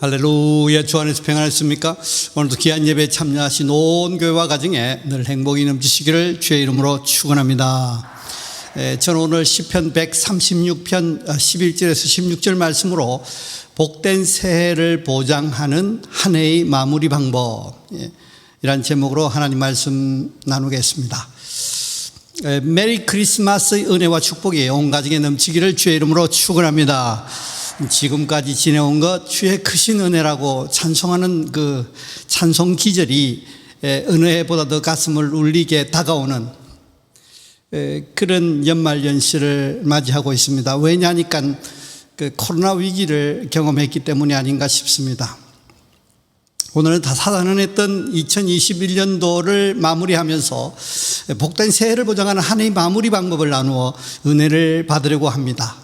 할렐루야. 주 안에서 평안하십니까? 오늘도 귀한 예배에 참여하신 온 교회와 가정에 늘 행복이 넘치시기를 주의 이름으로 축원합니다. 저는 오늘 시편 136편 11절에서 16절 말씀으로 복된 새해를 보장하는 한 해의 마무리 방법, 이란 제목으로 하나님 말씀 나누겠습니다. 메리 크리스마스의 은혜와 축복이 온 가정에 넘치기를 주의 이름으로 축원합니다. 지금까지 지내온 것 주의 크신 은혜라고 찬송하는 그 찬송 기절이 은혜보다 더 가슴을 울리게 다가오는 그런 연말연시를 맞이하고 있습니다. 왜냐하니까 그 코로나 위기를 경험했기 때문이 아닌가 싶습니다. 오늘은 다 사단했던 2021년도를 마무리하면서 복된 새해를 보장하는 한 해의 마무리 방법을 나누어 은혜를 받으려고 합니다.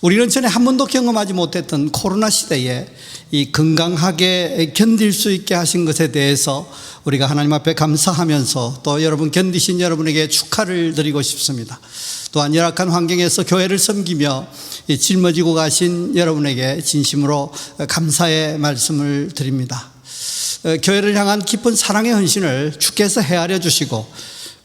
우리는 전에 한 번도 경험하지 못했던 코로나 시대에 이 건강하게 견딜 수 있게 하신 것에 대해서 우리가 하나님 앞에 감사하면서 또 여러분 견디신 여러분에게 축하를 드리고 싶습니다. 또한 열악한 환경에서 교회를 섬기며 짊어지고 가신 여러분에게 진심으로 감사의 말씀을 드립니다. 교회를 향한 깊은 사랑의 헌신을 주께서 헤아려 주시고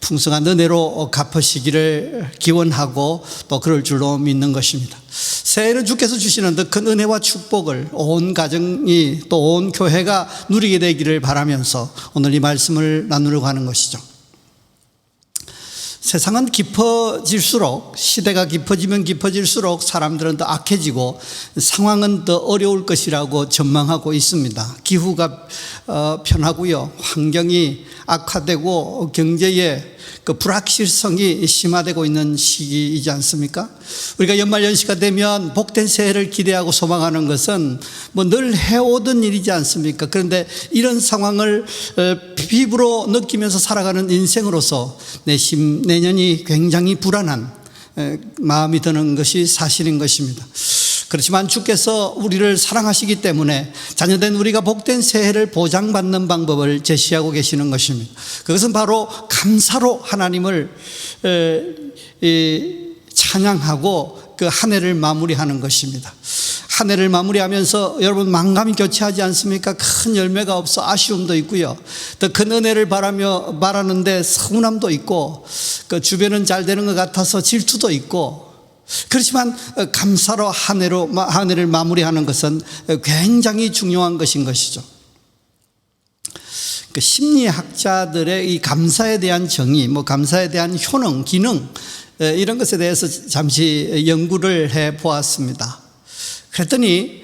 풍성한 은혜로 갚으시기를 기원하고 또 그럴 줄로 믿는 것입니다. 새해는 주께서 주시는 더 큰 은혜와 축복을 온 가정이 또 온 교회가 누리게 되기를 바라면서 오늘 이 말씀을 나누려고 하는 것이죠. 세상은 깊어질수록, 시대가 깊어지면 깊어질수록 사람들은 더 악해지고 상황은 더 어려울 것이라고 전망하고 있습니다. 기후가 변하고요, 환경이 악화되고 경제의 그 불확실성이 심화되고 있는 시기이지 않습니까? 우리가 연말연시가 되면 복된 새해를 기대하고 소망하는 것은 뭐 늘 해오던 일이지 않습니까? 그런데 이런 상황을 피부로 느끼면서 살아가는 인생으로서 내년이 굉장히 불안한 마음이 드는 것이 사실인 것입니다. 그렇지만 주께서 우리를 사랑하시기 때문에 자녀된 우리가 복된 새해를 보장받는 방법을 제시하고 계시는 것입니다. 그것은 바로 감사로 하나님을 찬양하고 그 한 해를 마무리하는 것입니다. 한 해를 마무리하면서 여러분 만감이 교체하지 않습니까? 큰 열매가 없어 아쉬움도 있고요, 더 큰 은혜를 바라는데 서운함도 있고, 그 주변은 잘 되는 것 같아서 질투도 있고, 그렇지만 감사로 한 해를 마무리하는 것은 굉장히 중요한 것인 것이죠. 그 심리학자들의 이 감사에 대한 정의, 감사에 대한 효능, 기능, 이런 것에 대해서 잠시 연구를 해 보았습니다. 그랬더니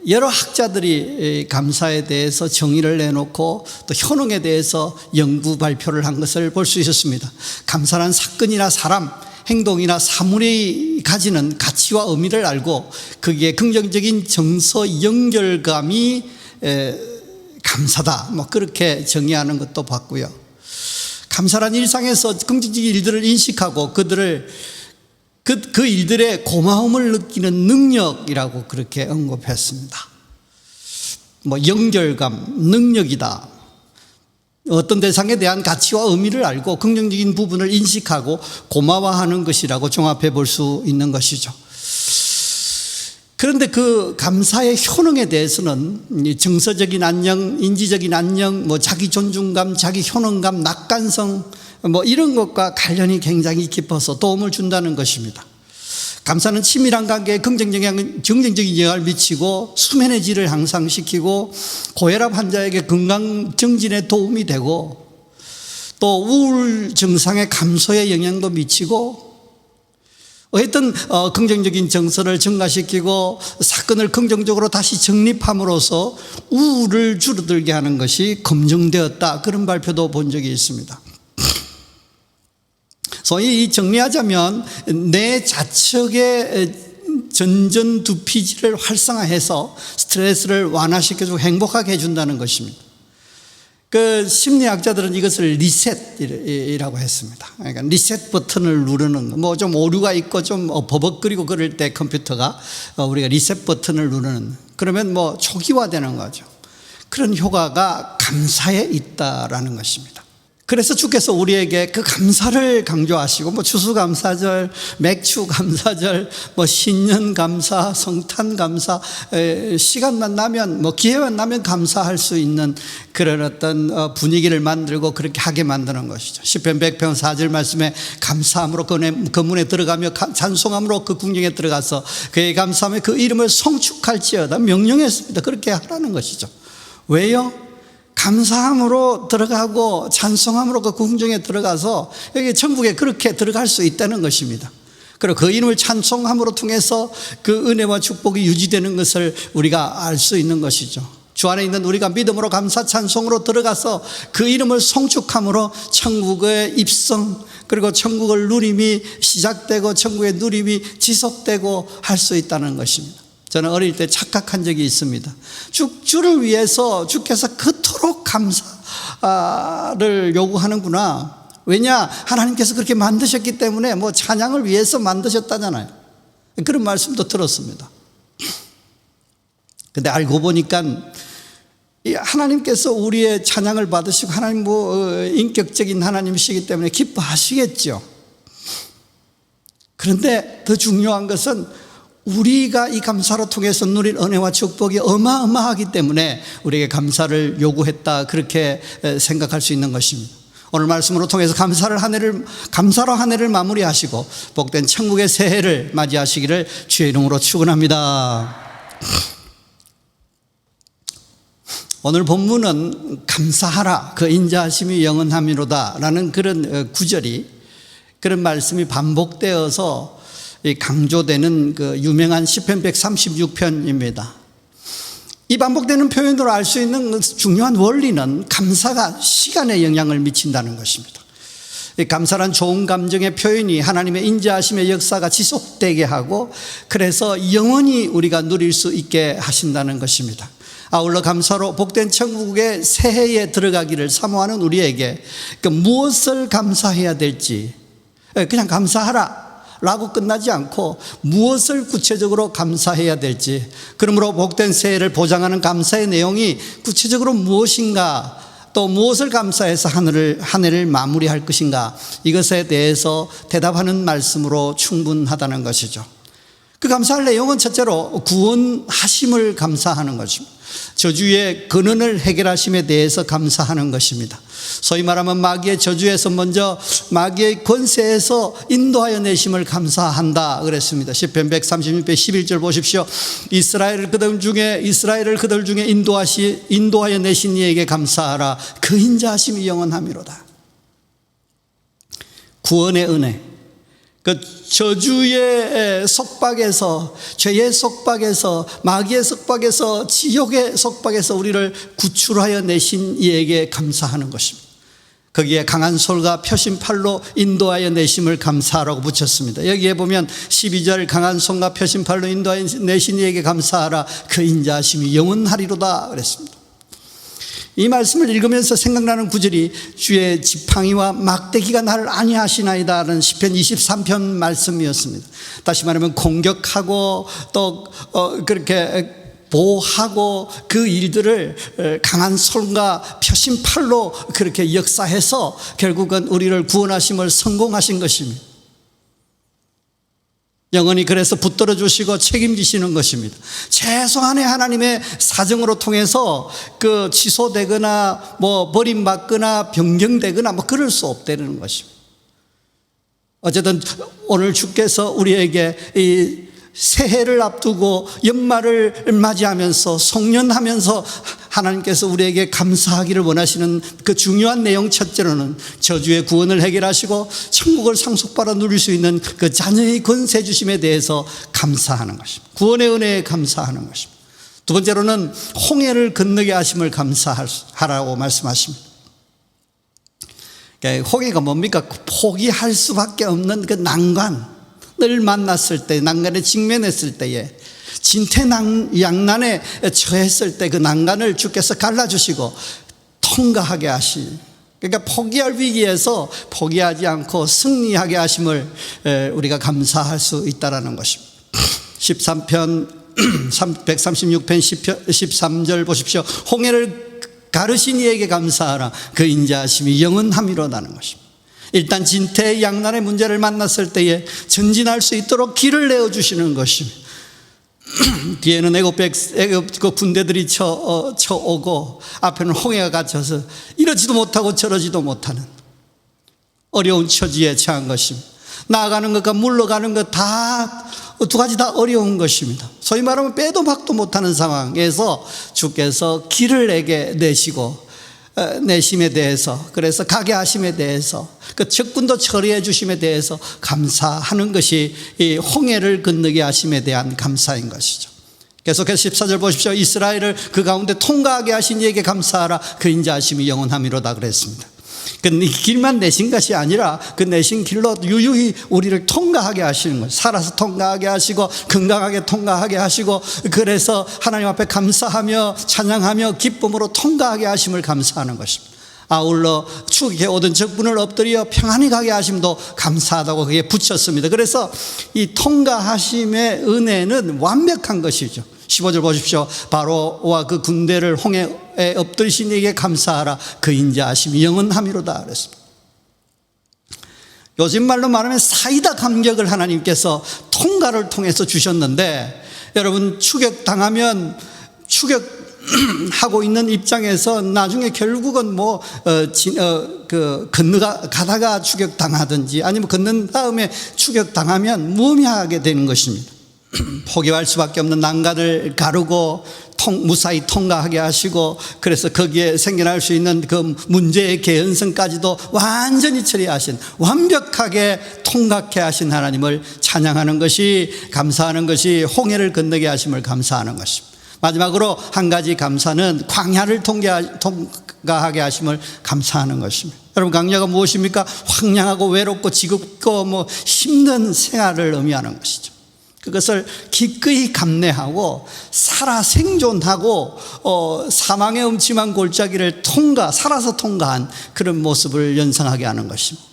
여러 학자들이 감사에 대해서 정의를 내놓고 또 효능에 대해서 연구 발표를 한 것을 볼 수 있었습니다. 감사란 사건이나 사람, 행동이나 사물이 가지는 가치와 의미를 알고 거기에 긍정적인 정서 연결감이 감사다, 그렇게 정의하는 것도 봤고요. 감사란 일상에서 긍정적인 일들을 인식하고 그 일들의 고마움을 느끼는 능력이라고 그렇게 언급했습니다. 연결감, 능력이다. 어떤 대상에 대한 가치와 의미를 알고 긍정적인 부분을 인식하고 고마워하는 것이라고 종합해 볼 수 있는 것이죠. 그런데 그 감사의 효능에 대해서는 정서적인 안녕, 인지적인 안녕, 자기 존중감, 자기 효능감, 낙관성, 이런 것과 관련이 굉장히 깊어서 도움을 준다는 것입니다. 감사는 치밀한 관계에 긍정적인 영향을 미치고 수면의 질을 향상시키고 고혈압 환자에게 건강 정진에 도움이 되고 또 우울 증상의 감소에 영향도 미치고, 어쨌든 긍정적인 정서를 증가시키고 사건을 긍정적으로 다시 정립함으로써 우울을 줄어들게 하는 것이 검증되었다, 그런 발표도 본 적이 있습니다. 소위 정리하자면 내 자척의 전전두피질을 활성화해서 스트레스를 완화시켜주고 행복하게 해준다는 것입니다. 그 심리학자들은 이것을 리셋이라고 했습니다. 그러니까 리셋 버튼을 누르는 거, 좀 오류가 있고 좀 버벅거리고 그럴 때 컴퓨터가 우리가 리셋 버튼을 누르는, 그러면 초기화되는 거죠. 그런 효과가 감사에 있다라는 것입니다. 그래서 주께서 우리에게 그 감사를 강조하시고 뭐 추수감사절, 맥추감사절, 뭐 신년감사, 성탄감사, 시간만 나면 뭐 기회만 나면 감사할 수 있는 그런 어떤 분위기를 만들고 그렇게 하게 만드는 것이죠. 시편 100편 4절 말씀에 감사함으로 그 문에 들어가며 찬송함으로 그 궁정에 들어가서 그의 감사함에 그 이름을 송축할지어다 명령했습니다. 그렇게 하라는 것이죠. 왜요? 감사함으로 들어가고 찬송함으로 그 궁정에 들어가서 여기 천국에 그렇게 들어갈 수 있다는 것입니다. 그리고 그 이름을 찬송함으로 통해서 그 은혜와 축복이 유지되는 것을 우리가 알 수 있는 것이죠. 주 안에 있는 우리가 믿음으로 감사 찬송으로 들어가서 그 이름을 송축함으로 천국의 입성 그리고 천국의 누림이 시작되고 천국의 누림이 지속되고 할 수 있다는 것입니다. 저는 어릴 때 착각한 적이 있습니다. 주를 위해서 주께서 그토록 감사를 요구하는구나. 왜냐? 하나님께서 그렇게 만드셨기 때문에 뭐 찬양을 위해서 만드셨다잖아요. 그런 말씀도 들었습니다. 근데 알고 보니까 하나님께서 우리의 찬양을 받으시고 하나님 인격적인 하나님이시기 때문에 기뻐하시겠죠. 그런데 더 중요한 것은 우리가 이 감사로 통해서 누릴 은혜와 축복이 어마어마하기 때문에 우리에게 감사를 요구했다 그렇게 생각할 수 있는 것입니다. 오늘 말씀으로 통해서 감사로 한 해를 마무리하시고 복된 천국의 새해를 맞이하시기를 주의 이름으로 축원합니다. 오늘 본문은 감사하라 그 인자하심이 영원함이로다 라는 그런 구절이 그런 말씀이 반복되어서 강조되는 그 유명한 시편 136편입니다. 이 반복되는 표현으로 알 수 있는 중요한 원리는 감사가 시간에 영향을 미친다는 것입니다. 감사란 좋은 감정의 표현이 하나님의 인자하심의 역사가 지속되게 하고 그래서 영원히 우리가 누릴 수 있게 하신다는 것입니다. 아울러 감사로 복된 천국의 새해에 들어가기를 사모하는 우리에게 그 무엇을 감사해야 될지 그냥 감사하라 라고 끝나지 않고 무엇을 구체적으로 감사해야 될지 그러므로 복된 새해를 보장하는 감사의 내용이 구체적으로 무엇인가 또 무엇을 감사해서 한 해를 마무리할 것인가 이것에 대해서 대답하는 말씀으로 충분하다는 것이죠. 그 감사할 내용은 첫째로 구원하심을 감사하는 것입니다. 저주의 근원을 해결하심에 대해서 감사하는 것입니다. 소위 말하면 마귀의 저주에서 먼저 마귀의 권세에서 인도하여 내심을 감사한다 그랬습니다. 시편 136편 11절 보십시오. 이스라엘을 그들 중에 인도하여 내신 이에게 감사하라. 그 인자하심이 영원함이로다. 구원의 은혜, 그 저주의 속박에서 죄의 속박에서 마귀의 속박에서 지옥의 속박에서 우리를 구출하여 내신 이에게 감사하는 것입니다. 거기에 강한 손과 펴신 팔로 인도하여 내심을 감사하라고 붙였습니다. 여기에 보면 12절 강한 손과 펴신 팔로 인도하여 내신 이에게 감사하라. 그 인자하심이 영원하리로다 그랬습니다. 이 말씀을 읽으면서 생각나는 구절이 주의 지팡이와 막대기가 나를 안위하시나이다 라는 시편 23편 말씀이었습니다. 다시 말하면 공격하고 또 그렇게 보호하고 그 일들을 강한 손과 펴신 팔로 그렇게 역사해서 결국은 우리를 구원하심을 성공하신 것입니다. 영원히 그래서 붙들어 주시고 책임지시는 것입니다. 최소한의 하나님의 사정으로 통해서 그 취소되거나 뭐 버림받거나 변경되거나 뭐 그럴 수 없다는 것입니다. 어쨌든 오늘 주께서 우리에게 이 새해를 앞두고 연말을 맞이하면서 송년하면서 하나님께서 우리에게 감사하기를 원하시는 그 중요한 내용 첫째로는 저주의 구원을 해결하시고 천국을 상속받아 누릴 수 있는 그 자녀의 권세 주심에 대해서 감사하는 것입니다. 구원의 은혜에 감사하는 것입니다. 두 번째로는 홍해를 건너게 하심을 감사하라고 말씀하십니다. 홍해가 뭡니까? 포기할 수밖에 없는 그 난관을 만났을 때, 난간에 직면했을 때에, 진퇴양난에 처했을 때 그 난간을 주께서 갈라주시고 통과하게 그러니까 포기할 위기에서 포기하지 않고 승리하게 하심을 우리가 감사할 수 있다는 것입니다. 136편 13절 보십시오. 홍해를 가르신 이에게 감사하라. 그 인자하심이 영원함이로다는 것입니다. 일단 진퇴양난의 문제를 만났을 때에 전진할 수 있도록 길을 내어주시는 것입니다. 뒤에는 애굽 그 군대들이 쳐오고 앞에는 홍해가 갇혀서 이러지도 못하고 저러지도 못하는 어려운 처지에 처한 것입니다. 나아가는 것과 물러가는 것 다 두 가지 다 어려운 것입니다. 소위 말하면 빼도 박도 못하는 상황에서 주께서 길을 내게 내시고 내심에 대해서, 그래서 가게 하심에 대해서, 그 적군도 처리해 주심에 대해서 감사하는 것이 이 홍해를 건너게 하심에 대한 감사인 것이죠. 계속해서 14절 보십시오. 이스라엘을 그 가운데 통과하게 하신 이에게 감사하라. 그 인자하심이 영원함이로다 그랬습니다. 그 길만 내신 것이 아니라 그 내신 길로 유유히 우리를 통과하게 하시는 거예요. 살아서 통과하게 하시고 건강하게 통과하게 하시고, 그래서 하나님 앞에 감사하며 찬양하며 기쁨으로 통과하게 하심을 감사하는 것입니다. 아울러 추격해 오던 적군을 엎드려 평안히 가게 하심도 감사하다고 그게 붙였습니다. 그래서 이 통과하심의 은혜는 완벽한 것이죠. 15절 보십시오. 바로와 그 군대를 홍해에 엎드리신 이에게 감사하라. 그 인자하심이 영원함이로다 그랬습니다. 요즘 말로 말하면 사이다 감격을 하나님께서 통과를 통해서 주셨는데, 여러분 추격당하면 추격하고 있는 입장에서 나중에 결국은 건너가다가 추격당하든지 아니면 건넌 다음에 추격당하면 무의미하게 되는 것입니다. 포기할 수밖에 없는 난간을 가르고 무사히 통과하게 하시고, 그래서 거기에 생겨날 수 있는 그 문제의 개연성까지도 완전히 처리하신, 완벽하게 통과케 하신 하나님을 찬양하는 것이, 감사하는 것이 홍해를 건너게 하심을 감사하는 것입니다. 마지막으로 한 가지 감사는 광야를 통과하게 하심을 감사하는 것입니다. 여러분, 광야가 무엇입니까? 황량하고 외롭고 지겹고 힘든 생활을 의미하는 것이죠. 그것을 기꺼이 감내하고 살아 생존하고 사망의 음침한 골짜기를 살아서 통과한 그런 모습을 연상하게 하는 것입니다.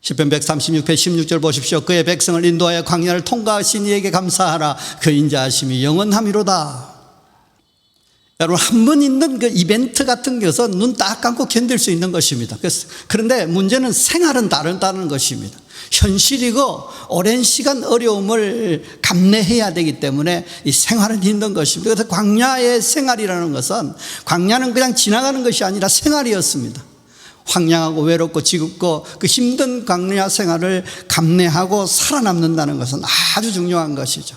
시편 136편 16절 보십시오. 그의 백성을 인도하여 광야를 통과하신 이에게 감사하라. 그 인자하심이 영원함이로다. 여러분, 한 번 있는 그 이벤트 같은 것은 눈 딱 감고 견딜 수 있는 것입니다. 그런데 문제는 생활은 다르다는 것입니다. 현실이고 오랜 시간 어려움을 감내해야 되기 때문에 이 생활은 힘든 것입니다. 그래서 광야의 생활이라는 것은, 광야는 그냥 지나가는 것이 아니라 생활이었습니다. 황량하고 외롭고 지겹고 그 힘든 광야 생활을 감내하고 살아남는다는 것은 아주 중요한 것이죠.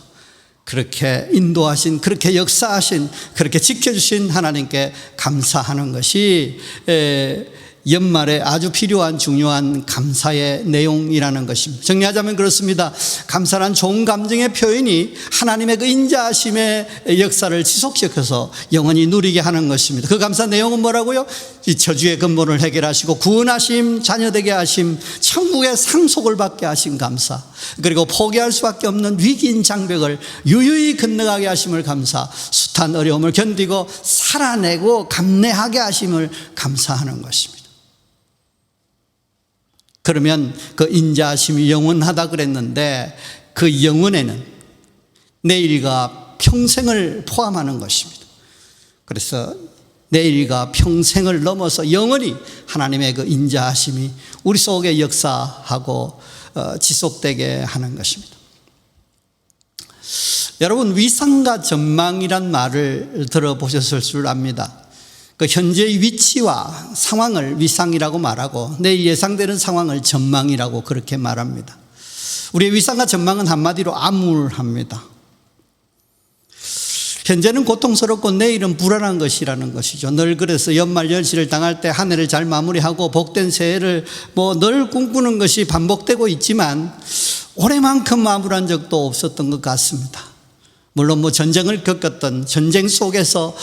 그렇게 인도하신, 그렇게 역사하신, 그렇게 지켜주신 하나님께 감사하는 것이 연말에 아주 필요한 중요한 감사의 내용이라는 것입니다. 정리하자면 그렇습니다. 감사란 좋은 감정의 표현이 하나님의 그 인자하심의 역사를 지속시켜서 영원히 누리게 하는 것입니다. 그 감사 내용은 뭐라고요? 이 저주의 근본을 해결하시고 구원하심, 자녀되게 하심, 천국의 상속을 받게 하신 감사, 그리고 포기할 수밖에 없는 위기인 장벽을 유유히 건너가게 하심을 감사, 숱한 어려움을 견디고 살아내고 감내하게 하심을 감사하는 것입니다. 그러면 그 인자하심이 영원하다 그랬는데, 그 영원에는 내일과 평생을 포함하는 것입니다. 그래서 내일과 평생을 넘어서 영원히 하나님의 그 인자하심이 우리 속에 역사하고 지속되게 하는 것입니다. 여러분, 위상과 전망이란 말을 들어보셨을 줄 압니다. 그 현재의 위치와 상황을 위상이라고 말하고 내일 예상되는 상황을 전망이라고 그렇게 말합니다. 우리의 위상과 전망은 한마디로 암울합니다. 현재는 고통스럽고 내일은 불안한 것이라는 것이죠. 늘 그래서 연말 연시를 당할 때 한 해를 잘 마무리하고 복된 새해를 늘 꿈꾸는 것이 반복되고 있지만 올해만큼 암울한 적도 없었던 것 같습니다. 물론 전쟁을 겪었던, 전쟁 속에서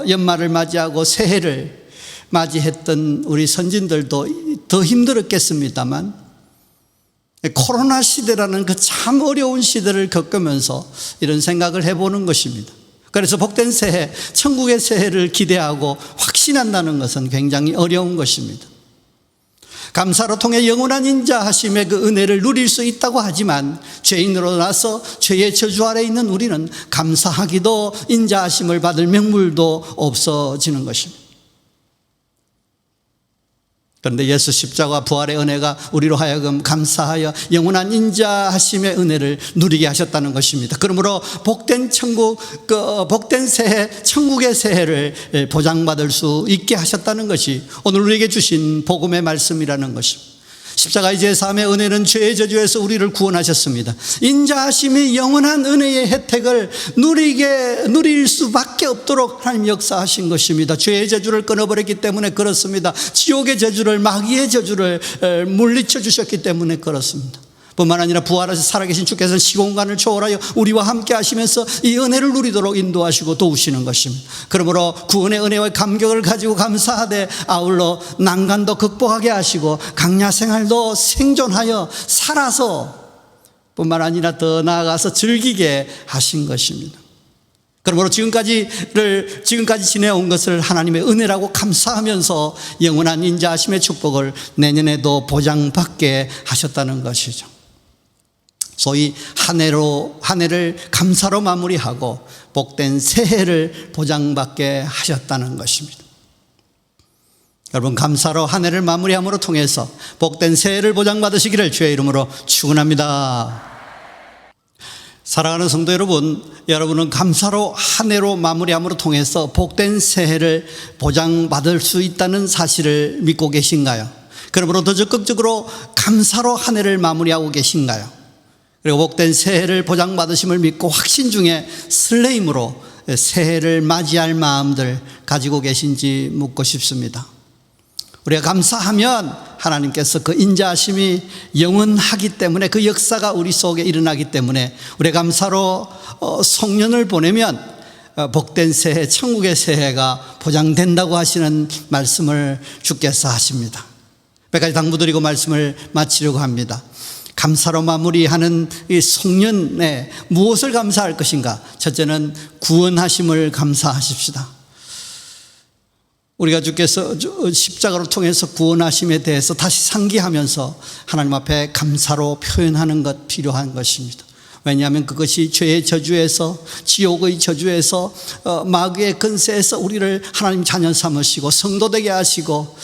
연말을 맞이하고 새해를 맞이했던 우리 선진들도 더 힘들었겠습니다만, 코로나 시대라는 그 참 어려운 시대를 겪으면서 이런 생각을 해보는 것입니다. 그래서 복된 새해, 천국의 새해를 기대하고 확신한다는 것은 굉장히 어려운 것입니다. 감사로 통해 영원한 인자하심의 그 은혜를 누릴 수 있다고 하지만, 죄인으로 나서 죄의 저주 아래 있는 우리는 감사하기도 인자하심을 받을 명물도 없어지는 것입니다. 그런데 예수 십자가 부활의 은혜가 우리로 하여금 감사하여 영원한 인자하심의 은혜를 누리게 하셨다는 것입니다. 그러므로 복된 천국, 복된 새해, 천국의 새해를 보장받을 수 있게 하셨다는 것이 오늘 우리에게 주신 복음의 말씀이라는 것입니다. 십자가의 제사함의 은혜는 죄의 저주에서 우리를 구원하셨습니다. 인자하심이 영원한 은혜의 혜택을 누릴 수밖에 없도록 하나님 역사하신 것입니다. 죄의 저주를 끊어버렸기 때문에 그렇습니다. 지옥의 저주를, 마귀의 저주를 물리쳐 주셨기 때문에 그렇습니다. 뿐만 아니라 부활하셔서 살아계신 주께서는 시공간을 초월하여 우리와 함께 하시면서 이 은혜를 누리도록 인도하시고 도우시는 것입니다. 그러므로 구원의 은혜와 감격을 가지고 감사하되 아울러 난간도 극복하게 하시고 강야 생활도 생존하여 살아서 뿐만 아니라 더 나아가서 즐기게 하신 것입니다. 그러므로 지금까지 지내온 것을 하나님의 은혜라고 감사하면서 영원한 인자하심의 축복을 내년에도 보장받게 하셨다는 것이죠. 소위 한 해를 감사로 마무리하고 복된 새해를 보장받게 하셨다는 것입니다. 여러분, 감사로 한 해를 마무리함으로 통해서 복된 새해를 보장받으시기를 주의 이름으로 축원합니다. 사랑하는 성도 여러분, 여러분은 감사로 한 해로 마무리함으로 통해서 복된 새해를 보장받을 수 있다는 사실을 믿고 계신가요? 그러므로 더 적극적으로 감사로 한 해를 마무리하고 계신가요? 그리고 복된 새해를 보장받으심을 믿고 확신 중에 설레임으로 새해를 맞이할 마음들 가지고 계신지 묻고 싶습니다. 우리가 감사하면 하나님께서 그 인자하심이 영원하기 때문에, 그 역사가 우리 속에 일어나기 때문에 우리가 감사로 송년을 보내면 복된 새해, 천국의 새해가 보장된다고 하시는 말씀을 주께서 하십니다. 몇 가지 당부드리고 말씀을 마치려고 합니다. 감사로 마무리하는 이 송년에 무엇을 감사할 것인가? 첫째는 구원하심을 감사하십시다. 우리가 주께서 십자가로 통해서 구원하심에 대해서 다시 상기하면서 하나님 앞에 감사로 표현하는 것 필요한 것입니다. 왜냐하면 그것이 죄의 저주에서, 지옥의 저주에서, 마귀의 근세에서 우리를 하나님 자녀 삼으시고 성도되게 하시고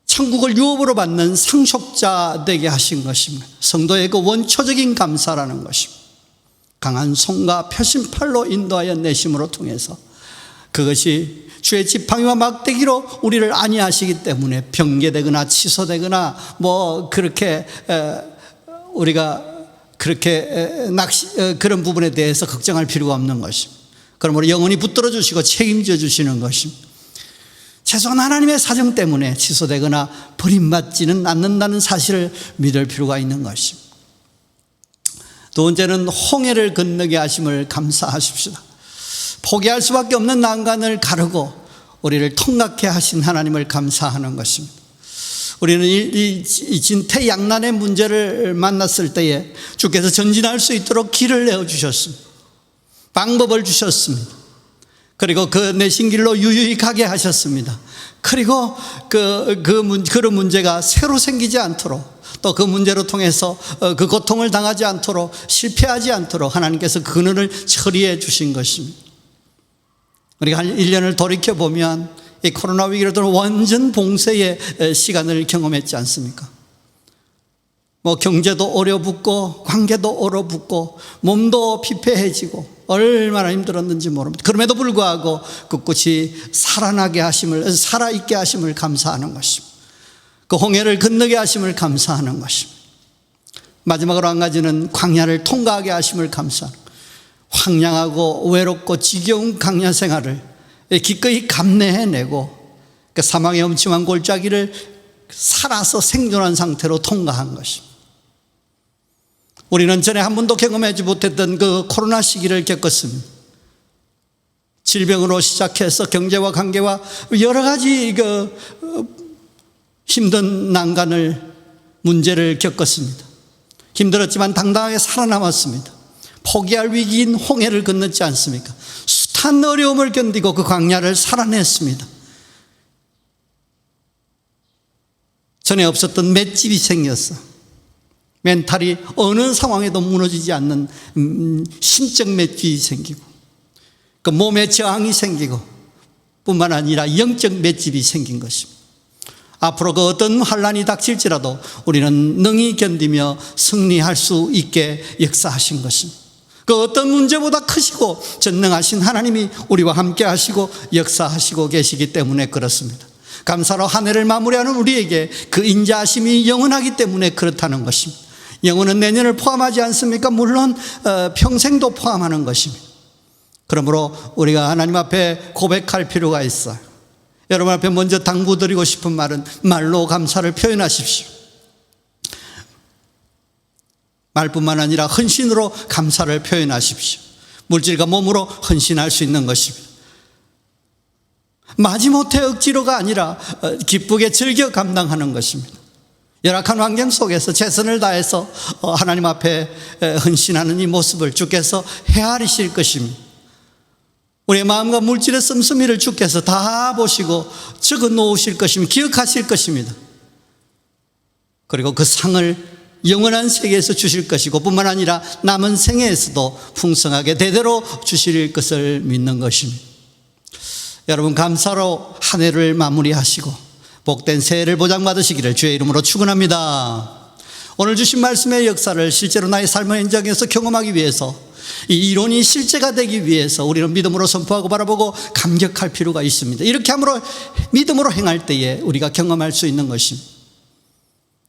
천국을 유업으로 받는 상속자 되게 하신 것입니다. 성도의 그 원초적인 감사라는 것입니다. 강한 손과 표심팔로 인도하여 내심으로 통해서 그것이 주의 지팡이와 막대기로 우리를 안위하시기 때문에 병개되거나 취소되거나 그렇게 우리가 그렇게 그런 부분에 대해서 걱정할 필요가 없는 것입니다. 그러므로 영원히 붙들어 주시고 책임져 주시는 것입니다. 최소한 하나님의 사정 때문에 취소되거나 버림받지는 않는다는 사실을 믿을 필요가 있는 것입니다. 두 번째는 홍해를 건너게 하심을 감사하십시다. 포기할 수밖에 없는 난간을 가르고 우리를 통과케 하신 하나님을 감사하는 것입니다. 우리는 이 진퇴 양난의 문제를 만났을 때에 주께서 전진할 수 있도록 길을 내어주셨습니다. 방법을 주셨습니다. 그리고 그 내신 길로 유유히 가게 하셨습니다. 그리고 그런 문제가 새로 생기지 않도록, 또 그 문제로 통해서 그 고통을 당하지 않도록, 실패하지 않도록 하나님께서 그늘을 처리해 주신 것입니다. 우리가 한 1년을 돌이켜보면 이 코로나 위기로 들어 완전 봉쇄의 시간을 경험했지 않습니까? 경제도 얼어붙고 관계도 얼어붙고 몸도 피폐해지고 얼마나 힘들었는지 모릅니다. 그럼에도 불구하고 꿋꿋이 살아있게 하심을 감사하는 것입니다. 그 홍해를 건너게 하심을 감사하는 것입니다. 마지막으로 한 가지는 광야를 통과하게 하심을 감사하는 것입니다. 황량하고 외롭고 지겨운 광야 생활을 기꺼이 감내해내고 그 사망의 엄침한 골짜기를 살아서 생존한 상태로 통과한 것입니다. 우리는 전에 한 번도 경험하지 못했던 그 코로나 시기를 겪었습니다. 질병으로 시작해서 경제와 관계와 여러 가지 힘든 문제를 겪었습니다. 힘들었지만 당당하게 살아남았습니다. 포기할 위기인 홍해를 건넜지 않습니까? 숱한 어려움을 견디고 그 광야를 살아냈습니다. 전에 없었던 맷집이 생겼어. 멘탈이 어느 상황에도 무너지지 않는 신적 맷집이 생기고, 그 몸에 저항이 생기고, 뿐만 아니라 영적 맷집이 생긴 것입니다. 앞으로 그 어떤 환난이 닥칠지라도 우리는 능히 견디며 승리할 수 있게 역사하신 것입니다. 그 어떤 문제보다 크시고 전능하신 하나님이 우리와 함께 하시고 역사하시고 계시기 때문에 그렇습니다. 감사로 한 해를 마무리하는 우리에게 그 인자하심이 영원하기 때문에 그렇다는 것입니다. 영원은 내년을 포함하지 않습니까? 물론 평생도 포함하는 것입니다. 그러므로 우리가 하나님 앞에 고백할 필요가 있어요. 여러분 앞에 먼저 당부드리고 싶은 말은 말로 감사를 표현하십시오. 말뿐만 아니라 헌신으로 감사를 표현하십시오. 물질과 몸으로 헌신할 수 있는 것입니다. 마지못해 억지로가 아니라 기쁘게 즐겨 감당하는 것입니다. 열악한 환경 속에서 최선을 다해서 하나님 앞에 헌신하는 이 모습을 주께서 헤아리실 것입니다. 우리의 마음과 물질의 씀씀이를 주께서 다 보시고 적어 놓으실 것입니다. 기억하실 것입니다. 그리고 그 상을 영원한 세계에서 주실 것이고 뿐만 아니라 남은 생애에서도 풍성하게 대대로 주실 것을 믿는 것입니다. 여러분 감사로 한 해를 마무리하시고 복된 새해를 보장받으시기를 주의 이름으로 축원합니다. 오늘 주신 말씀의 역사를 실제로 나의 삶의 현장에서 경험하기 위해서 이 이론이 실제가 되기 위해서 우리는 믿음으로 선포하고 바라보고 감격할 필요가 있습니다. 이렇게 함으로 믿음으로 행할 때에 우리가 경험할 수 있는 것입니다.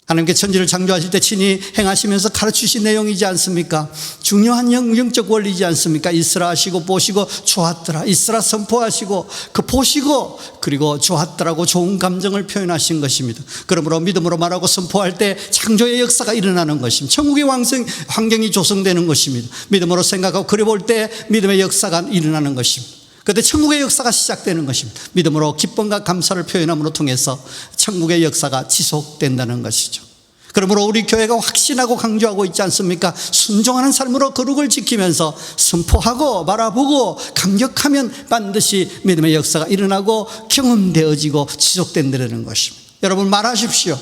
하나님께 천지를 창조하실 때 친히 행하시면서 가르치신 내용이지 않습니까? 중요한 영적 원리지 않습니까? 있으라 하시고 보시고 좋았더라. 있으라 선포하시고 그 보시고 그리고 좋았더라고 좋은 감정을 표현하신 것입니다. 그러므로 믿음으로 말하고 선포할 때 창조의 역사가 일어나는 것입니다. 천국의 환경이 조성되는 것입니다. 믿음으로 생각하고 그려볼 때 믿음의 역사가 일어나는 것입니다. 그때 천국의 역사가 시작되는 것입니다. 믿음으로 기쁨과 감사를 표현함으로 통해서 천국의 역사가 지속된다는 것이죠. 그러므로 우리 교회가 확신하고 강조하고 있지 않습니까? 순종하는 삶으로 거룩을 지키면서 선포하고 바라보고 감격하면 반드시 믿음의 역사가 일어나고 경험되어지고 지속된다는 것입니다. 여러분 말하십시오.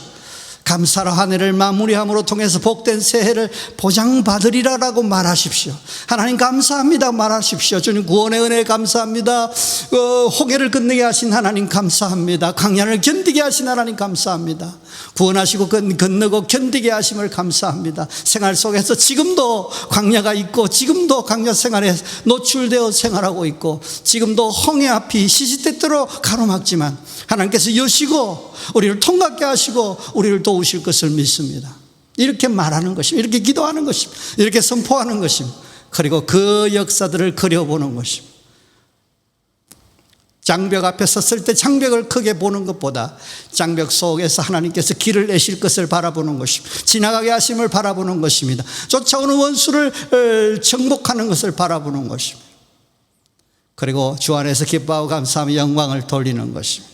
감사로 한 해를 마무리함으로 통해서 복된 새해를 보장받으리라라고 말하십시오. 하나님 감사합니다 말하십시오. 주님 구원의 은혜 감사합니다. 홍해를 건너게 하신 하나님 감사합니다. 광야를 견디게 하신 하나님 감사합니다. 구원하시고 건너고 견디게 하심을 감사합니다. 생활 속에서 지금도 광야가 있고 지금도 광야 생활에 노출되어 생활하고 있고 지금도 홍해 앞이 시시때때로 가로막지만 하나님께서 여시고 우리를 통과하게 하시고 우리를 도우실 것을 믿습니다. 이렇게 말하는 것입니다. 이렇게 기도하는 것입니다. 이렇게 선포하는 것입니다. 그리고 그 역사들을 그려보는 것입니다. 장벽 앞에 섰을 때 장벽을 크게 보는 것보다 장벽 속에서 하나님께서 길을 내실 것을 바라보는 것입니다. 지나가게 하심을 바라보는 것입니다. 쫓아오는 원수를 정복하는 것을 바라보는 것입니다. 그리고 주 안에서 기뻐하고 감사하며 영광을 돌리는 것입니다.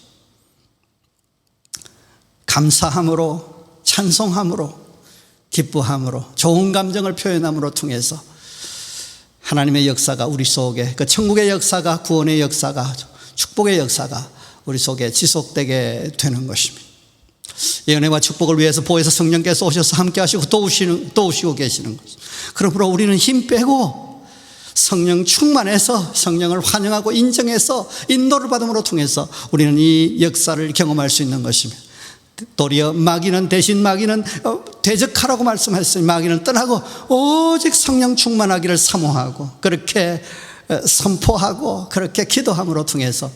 감사함으로 찬송함으로 기뻐함으로 좋은 감정을 표현함으로 통해서 하나님의 역사가 우리 속에 그 천국의 역사가 구원의 역사가 축복의 역사가 우리 속에 지속되게 되는 것입니다. 예언과 축복을 위해서 보혜사 성령께서 오셔서 함께 하시고 도우시고 계시는 것입니다. 그러므로 우리는 힘 빼고 성령 충만해서 성령을 환영하고 인정해서 인도를 받음으로 통해서 우리는 이 역사를 경험할 수 있는 것입니다. 도리어 마귀는 대적하라고 말씀했으니 마귀는 떠나고 오직 성령 충만하기를 사모하고 그렇게 선포하고 그렇게 기도함으로 통해서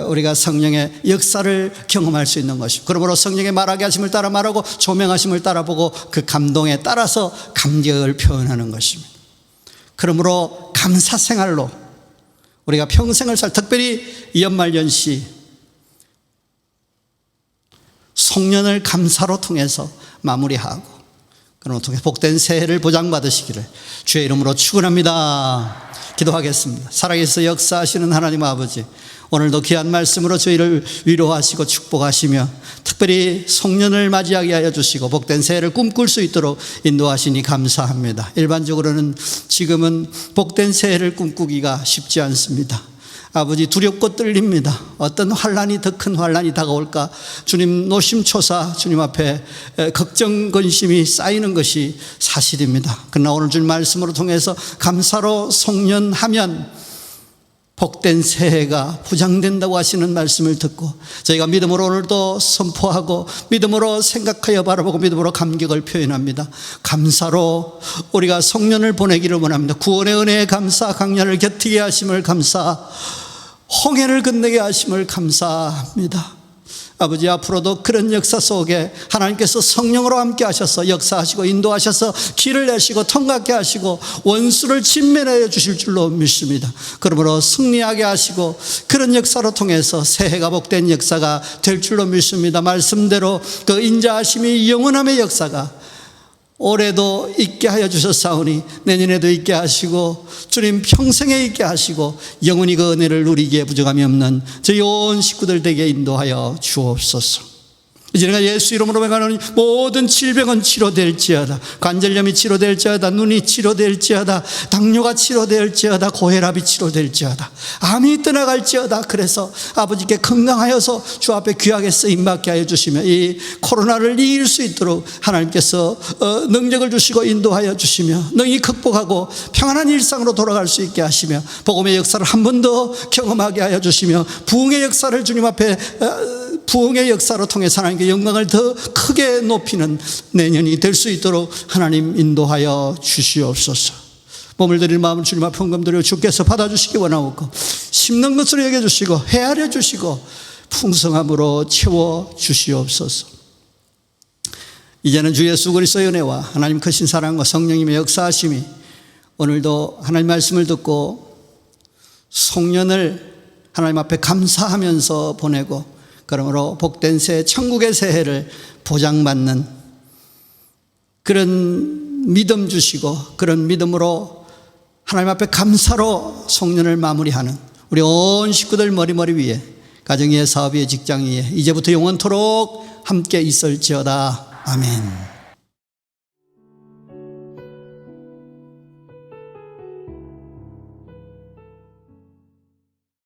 우리가 성령의 역사를 경험할 수 있는 것입니다. 그러므로 성령의 말하게 하심을 따라 말하고 조명하심을 따라 보고 그 감동에 따라서 감격을 표현하는 것입니다. 그러므로 감사 생활로 우리가 평생을 특별히 연말연시 송년을 감사로 통해서 마무리하고 그런 통해 복된 새해를 보장받으시기를 주의 이름으로 축원합니다. 기도하겠습니다. 살아계셔서 역사하시는 하나님 아버지, 오늘도 귀한 말씀으로 저희를 위로하시고 축복하시며 특별히 송년을 맞이하게 하여 주시고 복된 새해를 꿈꿀 수 있도록 인도하시니 감사합니다. 일반적으로는 지금은 복된 새해를 꿈꾸기가 쉽지 않습니다. 아버지 두렵고 떨립니다. 어떤 환란이 더 큰 환란이 다가올까 주님 노심초사 주님 앞에 걱정 근심이 쌓이는 것이 사실입니다. 그러나 오늘 주님 말씀으로 통해서 감사로 송년하면 복된 새해가 부장된다고 하시는 말씀을 듣고 저희가 믿음으로 오늘도 선포하고 믿음으로 생각하여 바라보고 믿음으로 감격을 표현합니다. 감사로 우리가 성년을 보내기를 원합니다. 구원의 은혜에 감사, 강년을 곁이게 하심을 감사, 홍해를 건너게 하심을 감사합니다. 아버지, 앞으로도 그런 역사 속에 하나님께서 성령으로 함께 하셔서 역사하시고 인도하셔서 길을 내시고 통과하게 하시고 원수를 진멸해 주실 줄로 믿습니다. 그러므로 승리하게 하시고 그런 역사로 통해서 새해가 복된 역사가 될 줄로 믿습니다. 말씀대로 그 인자하심이 영원함의 역사가 올해도 있게 하여 주셨사오니 내년에도 있게 하시고 주님 평생에 있게 하시고 영원히 그 은혜를 누리기에 부족함이 없는 저희 온 식구들 되게 인도하여 주옵소서. 이제 내가 예수 이름으로 명하노니 모든 질병은 치료될지어다. 관절염이 치료될지어다. 눈이 치료될지어다. 당뇨가 치료될지어다. 고혈압이 치료될지어다. 암이 떠나갈지어다. 그래서 아버지께 건강하여서 주 앞에 귀하게 쓰임받게 하여 주시며 이 코로나를 이길 수 있도록 하나님께서 능력을 주시고 인도하여 주시며 능히 극복하고 평안한 일상으로 돌아갈 수 있게 하시며 복음의 역사를 한 번 더 경험하게 하여 주시며 부흥의 역사를 주님 앞에 부흥의 역사로 통해서 하나님께 영광을 더 크게 높이는 내년이 될 수 있도록 하나님 인도하여 주시옵소서. 몸을 드릴 마음을 주님 앞에 헌금드려 주께서 받아주시기 원하옵고 심는 것으로 여겨주시고 헤아려 주시고 풍성함으로 채워 주시옵소서. 이제는 주 예수 그리스도의 은혜와 하나님 크신 사랑과 성령님의 역사하심이 오늘도 하나님 말씀을 듣고 송년을 하나님 앞에 감사하면서 보내고 그러므로 복된 새해, 천국의 새해를 보장받는 그런 믿음 주시고 그런 믿음으로 하나님 앞에 감사로 송년을 마무리하는 우리 온 식구들 머리 위에 가정 위에 사업 위에 직장 위에 이제부터 영원토록 함께 있을지어다. 아멘.